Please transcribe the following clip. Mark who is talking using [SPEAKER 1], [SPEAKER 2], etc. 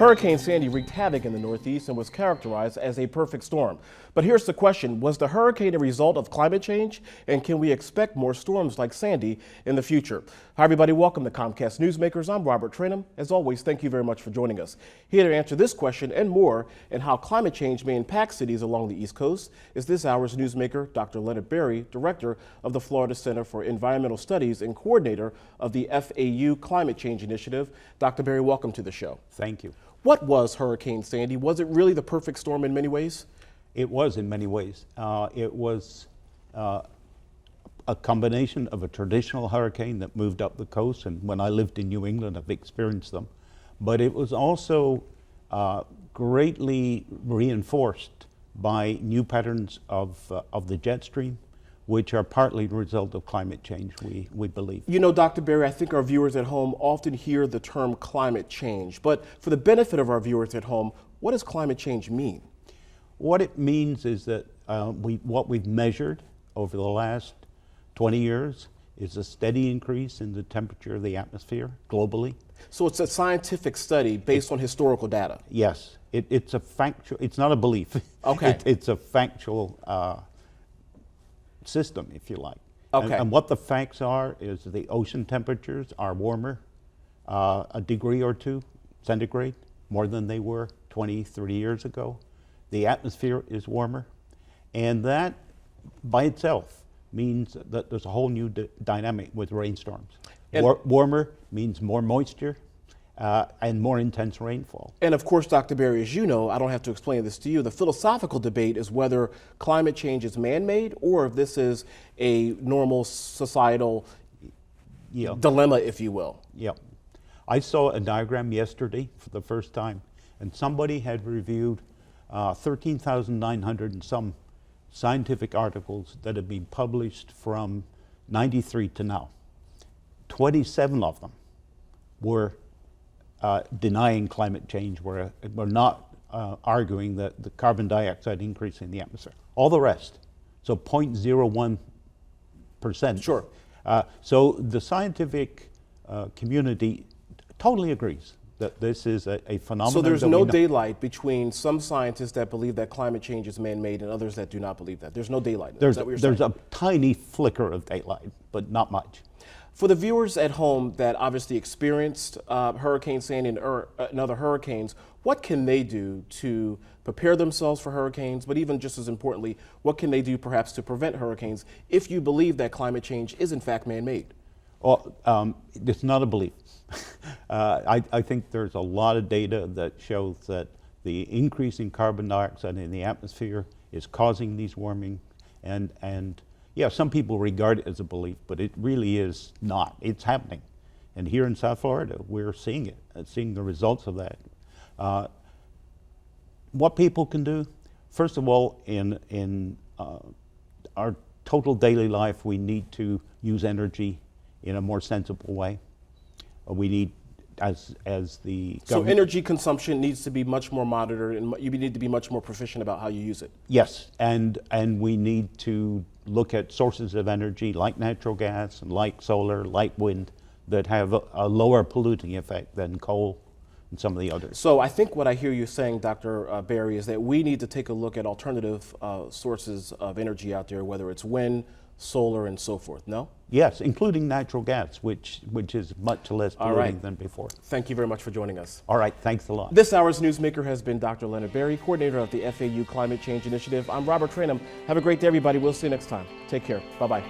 [SPEAKER 1] Hurricane Sandy wreaked havoc in the Northeast and was characterized as a perfect storm. But here's the question: was the hurricane a result of climate change? And can we expect more storms like Sandy in the future? Hi, everybody. Welcome to Comcast Newsmakers. I'm Robert Trenum. As always, thank you very much for joining us. Here to answer this question and more, and how climate change may impact cities along the East Coast, is this hour's newsmaker, Dr. Leonard Berry, Director of the Florida Center for Environmental Studies and Coordinator of the FAU Climate Change Initiative. Dr. Berry, welcome to the show.
[SPEAKER 2] Thank you.
[SPEAKER 1] What was Hurricane Sandy? Was it really the perfect storm in many ways?
[SPEAKER 2] It was in many ways. It was a combination of a traditional hurricane that moved up the coast, and when I lived in New England, I've experienced them. But it was also greatly reinforced by new patterns of the jet stream, which are partly the result of climate change, we believe.
[SPEAKER 1] You know, Dr. Berry, I think our viewers at home often hear the term climate change, but for the benefit of our viewers at home, what does climate change mean?
[SPEAKER 2] What it means is that what we've measured over the last 20 years is a steady increase in the temperature of the atmosphere globally.
[SPEAKER 1] So it's a scientific study based on historical data?
[SPEAKER 2] Yes, it's a factual, it's not a belief.
[SPEAKER 1] Okay.
[SPEAKER 2] It's a factual system, if you like.
[SPEAKER 1] Okay.
[SPEAKER 2] And what the facts are is the ocean temperatures are warmer a degree or two centigrade more than they were 20, 30 years ago. The atmosphere is warmer, and that by itself means that there's a whole new dynamic with rainstorms. Warmer means more moisture and more intense rainfall.
[SPEAKER 1] And of course, Dr. Berry, as you know, I don't have to explain this to you, the philosophical debate is whether climate change is man-made or if this is a normal societal dilemma, if you will.
[SPEAKER 2] Yeah. I saw a diagram yesterday for the first time, and somebody had reviewed 13,900 and some scientific articles that have been published from '93 to now. 27 of them were denying climate change, were not arguing that the carbon dioxide increase in the atmosphere. All the rest, so 0.01%.
[SPEAKER 1] Sure.
[SPEAKER 2] So the scientific community totally agrees that this is a phenomenon.
[SPEAKER 1] So there's no daylight between some scientists that believe that climate change is man-made and others that do not believe that. There's no daylight.
[SPEAKER 2] There's a tiny flicker of daylight, but not much.
[SPEAKER 1] For the viewers at home that obviously experienced Hurricane Sandy and other hurricanes, what can they do to prepare themselves for hurricanes, but even just as importantly, what can they do perhaps to prevent hurricanes if you believe that climate change is in fact man-made?
[SPEAKER 2] Well, it's not a belief. I think there's a lot of data that shows that the increase in carbon dioxide in the atmosphere is causing these warming, and yeah, some people regard it as a belief, but it really is not. It's happening. And here in South Florida, we're seeing it, seeing the results of that. What people can do, first of all, in our total daily life, we need to use energy in a more sensible way. We need, as the government...
[SPEAKER 1] So energy consumption needs to be much more monitored, and you need to be much more proficient about how you use it.
[SPEAKER 2] Yes, and we need to look at sources of energy like natural gas, and like solar, like wind, that have a lower polluting effect than coal and some of the others.
[SPEAKER 1] So I think what I hear you saying, Dr. Berry, is that we need to take a look at alternative sources of energy out there, whether it's wind, solar, and so forth, no?
[SPEAKER 2] Yes, including natural gas, which is much less polluting than before.
[SPEAKER 1] Thank you very much for joining us.
[SPEAKER 2] All right, thanks a lot.
[SPEAKER 1] This hour's newsmaker has been Dr. Leonard Berry, coordinator of the FAU Climate Change Initiative. I'm Robert Trenum. Have a great day, everybody. We'll see you next time. Take care. Bye-bye.